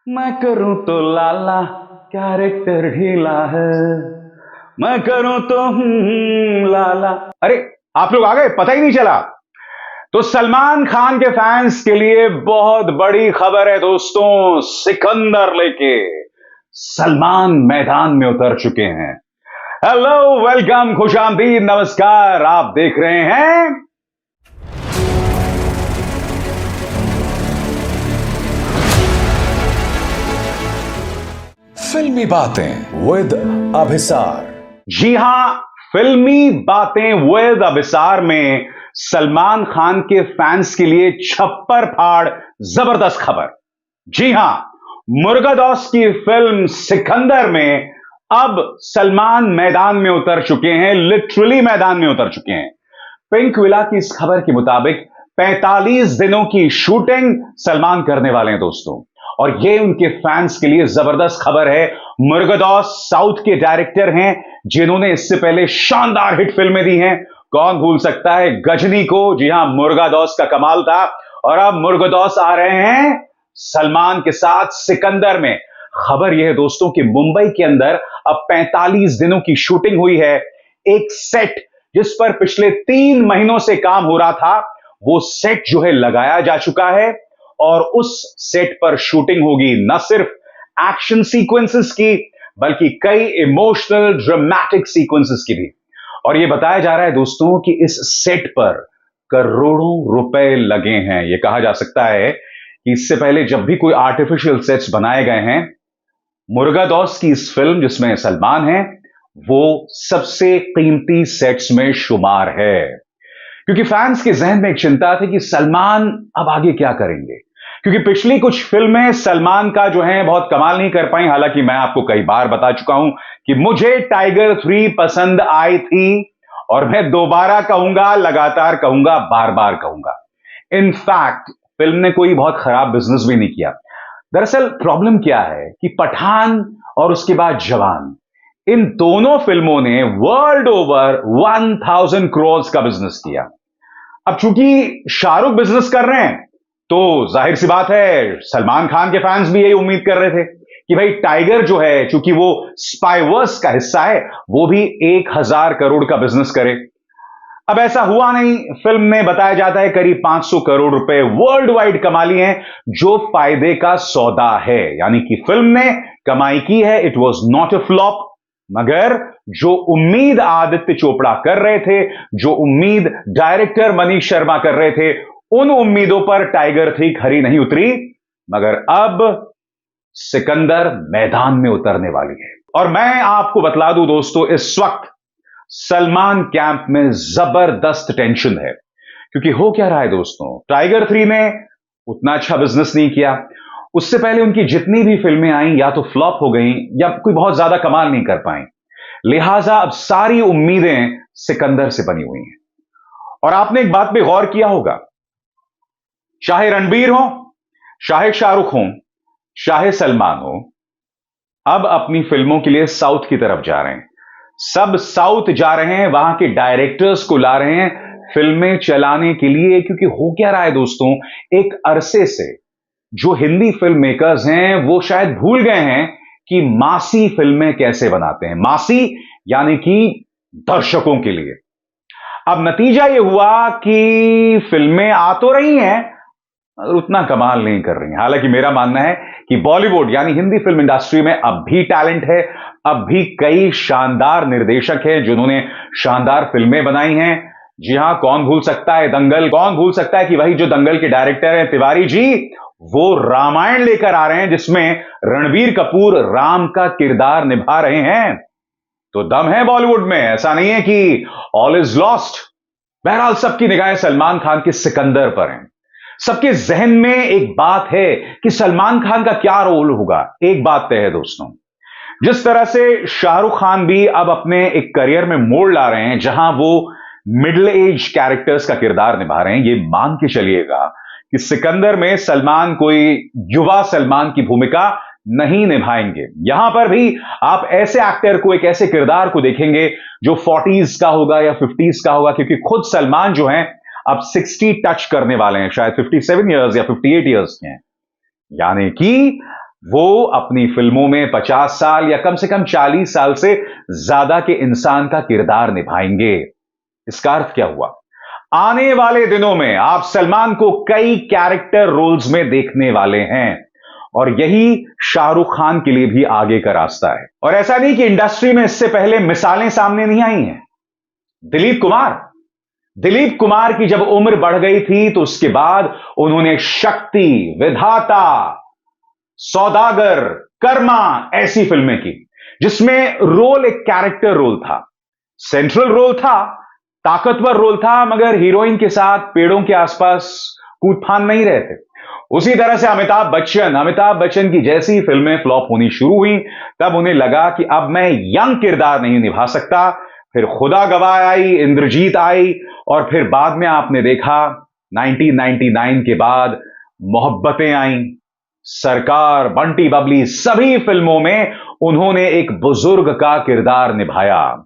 मैं करूं तो लाला, कैरेक्टर ढीला है। मैं करूं तो लाला। अरे, आप लोग आ गए, पता ही नहीं चला। तो सलमान खान के फैंस के लिए बहुत बड़ी खबर है दोस्तों। सिकंदर लेके सलमान मैदान में उतर चुके हैं। हेलो, वेलकम, खुशामदीद, नमस्कार। आप देख रहे हैं फिल्मी बातें विद अभिसार। जी हां, फिल्मी बातें विद अभिसार में सलमान खान के फैंस के लिए छप्पर फाड़ जबरदस्त खबर। जी हां, मुर्गादौस की फिल्म सिकंदर में अब सलमान मैदान में उतर चुके हैं, लिटरली मैदान में उतर चुके हैं। पिंक विला की इस खबर के मुताबिक 45 दिनों की शूटिंग सलमान करने वाले हैं दोस्तों। और यह उनके फैंस के लिए जबरदस्त खबर है। मुर्गादौस साउथ के डायरेक्टर हैं जिन्होंने इससे पहले शानदार हिट फिल्में दी हैं। कौन भूल सकता है गजनी को। जी हां, मुर्गादौस का कमाल था। और अब मुर्गादौस आ रहे हैं सलमान के साथ सिकंदर में। खबर यह है दोस्तों कि मुंबई के अंदर अब 45 दिनों की शूटिंग हुई है। एक सेट जिस पर पिछले 3 महीनों से काम हो रहा था, वो सेट जो है लगाया जा चुका है। और उस सेट पर शूटिंग होगी न सिर्फ एक्शन सीक्वेंसेस की, बल्कि कई इमोशनल ड्रामेटिक सीक्वेंसेस की भी। और यह बताया जा रहा है दोस्तों कि इस सेट पर करोड़ों रुपए लगे हैं। यह कहा जा सकता है कि इससे पहले जब भी कोई आर्टिफिशियल सेट्स बनाए गए हैं, मुर्गादौस की इस फिल्म जिसमें सलमान है, वो सबसे कीमती सेट्स में शुमार है। क्योंकि फैंस के जहन में एक चिंता थी कि सलमान अब आगे क्या करेंगे। क्योंकि पिछली कुछ फिल्में सलमान का जो है बहुत कमाल नहीं कर पाई। हालांकि मैं आपको कई बार बता चुका हूं कि मुझे टाइगर 3 पसंद आई थी। और मैं दोबारा कहूंगा, लगातार कहूंगा, बार बार कहूंगा। इनफैक्ट फिल्म ने कोई बहुत खराब बिजनेस भी नहीं किया। दरअसल प्रॉब्लम क्या है कि पठान और उसके बाद जवान, इन दोनों फिल्मों ने वर्ल्ड ओवर 1000 करोड़ का बिजनेस किया। अब चूंकि शाहरुख बिजनेस कर रहे हैं, तो जाहिर सी बात है सलमान खान के फैंस भी यही उम्मीद कर रहे थे कि भाई टाइगर जो है, चूंकि वो स्पाइवर्स का हिस्सा है, वो भी 1000 करोड़ का बिजनेस करे। अब ऐसा हुआ नहीं। फिल्म ने बताया जाता है करीब 500 करोड़ रुपए वर्ल्ड वाइड कमा लिए हैं, जो फायदे का सौदा है। यानी कि फिल्म ने कमाई की है। It was not a flop. मगर जो उम्मीद आदित्य चोपड़ा कर रहे थे, जो उम्मीद डायरेक्टर मनीष शर्मा कर रहे थे, उन उम्मीदों पर टाइगर 3 खरी नहीं उतरी। मगर अब सिकंदर मैदान में उतरने वाली है। और मैं आपको बतला दूं दोस्तों, इस वक्त सलमान कैंप में जबरदस्त टेंशन है। क्योंकि हो क्या रहा है दोस्तों, टाइगर 3 ने उतना अच्छा बिजनेस नहीं किया। उससे पहले उनकी जितनी भी फिल्में आई या तो फ्लॉप हो गई या कोई बहुत ज्यादा कमाल नहीं कर पाई। लिहाजा अब सारी उम्मीदें सिकंदर से बनी हुई हैं। और आपने एक बात पे गौर किया होगा, चाहे रणबीर हो, चाहे शाहरुख हो, चाहे सलमान हो, अब अपनी फिल्मों के लिए साउथ की तरफ जा रहे हैं। सब साउथ जा रहे हैं, वहां के डायरेक्टर्स को ला रहे हैं फिल्में चलाने के लिए। क्योंकि हो क्या रहा है दोस्तों, एक अरसे से जो हिंदी फिल्म मेकर्स हैं वो शायद भूल गए हैं कि मासी फिल्में कैसे बनाते हैं। मासी यानी कि दर्शकों के लिए। अब नतीजा यह हुआ कि फिल्में आ तो रही हैं, मगर उतना कमाल नहीं कर रही हैं। हालांकि मेरा मानना है कि बॉलीवुड यानी हिंदी फिल्म इंडस्ट्री में अब भी टैलेंट है। अब भी कई शानदार निर्देशक हैं जिन्होंने शानदार फिल्में बनाई हैं। जी हां, कौन भूल सकता है दंगल। कौन भूल सकता है कि वही जो दंगल के डायरेक्टर हैं तिवारी जी, वो रामायण लेकर आ रहे हैं जिसमें रणबीर कपूर राम का किरदार निभा रहे हैं। तो दम है बॉलीवुड में, ऐसा नहीं है कि ऑल इज लॉस्ट। बहरहाल सबकी निगाहें सलमान खान के सिकंदर पर हैं। सबके जहन में एक बात है कि सलमान खान का क्या रोल होगा। एक बात तय है दोस्तों, जिस तरह से शाहरुख खान भी अब अपने एक करियर में मोड़ ला रहे हैं जहां वो मिडिल एज कैरेक्टर्स का किरदार निभा रहे हैं, ये मान के चलिएगा कि सिकंदर में सलमान कोई युवा सलमान की भूमिका नहीं निभाएंगे। यहां पर भी आप ऐसे एक्टर को, एक ऐसे किरदार को देखेंगे जो 40s का होगा या 50s का होगा। क्योंकि खुद सलमान जो हैं अब 60 टच करने वाले हैं, शायद 57 ईयर्स या 58 ईयर्स के हैं। यानी कि वो अपनी फिल्मों में 50 साल या कम से कम 40 साल से ज्यादा के इंसान का किरदार निभाएंगे। इसका अर्थ क्या हुआ? आने वाले दिनों में आप सलमान को कई कैरेक्टर रोल्स में देखने वाले हैं और यही शाहरुख खान के लिए भी आगे का रास्ता है। और ऐसा नहीं कि इंडस्ट्री में इससे पहले मिसालें सामने नहीं आई हैं। दिलीप कुमार की जब उम्र बढ़ गई थी तो उसके बाद उन्होंने शक्ति, विधाता, सौदागर, कर्मा ऐसी फिल्में की जिसमें रोल एक कैरेक्टर रोल था, सेंट्रल रोल था, ताकतवर रोल था, मगर हीरोइन के साथ पेड़ों के आसपास कूद फान नहीं रहे थे। उसी तरह से अमिताभ बच्चन की जैसी फिल्में फ्लॉप होनी शुरू हुई, तब उन्हें लगा कि अब मैं यंग किरदार नहीं निभा सकता। फिर खुदा गवाह आई, इंद्रजीत आई और फिर बाद में आपने देखा 1999 के बाद मोहब्बतें आईं, सरकार, बंटी बबली, सभी फिल्मों में उन्होंने एक बुजुर्ग का किरदार निभाया।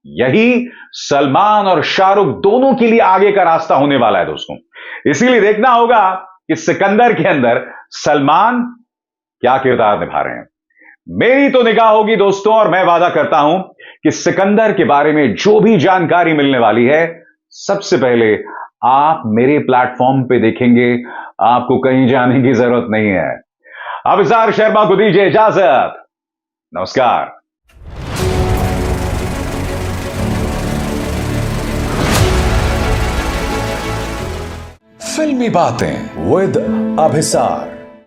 यही सलमान और शाहरुख दोनों के लिए आगे का रास्ता होने वाला है दोस्तों। इसीलिए देखना होगा कि सिकंदर के अंदर सलमान क्या किरदार निभा रहे हैं। मेरी तो निगाह होगी दोस्तों, और मैं वादा करता हूं कि सिकंदर के बारे में जो भी जानकारी मिलने वाली है सबसे पहले आप मेरे प्लेटफॉर्म पे देखेंगे, आपको कहीं जाने की जरूरत नहीं है। अभिसार शर्मा को दीजिए इजाजत। नमस्कार। फिल्मी बातें विद अभिसार।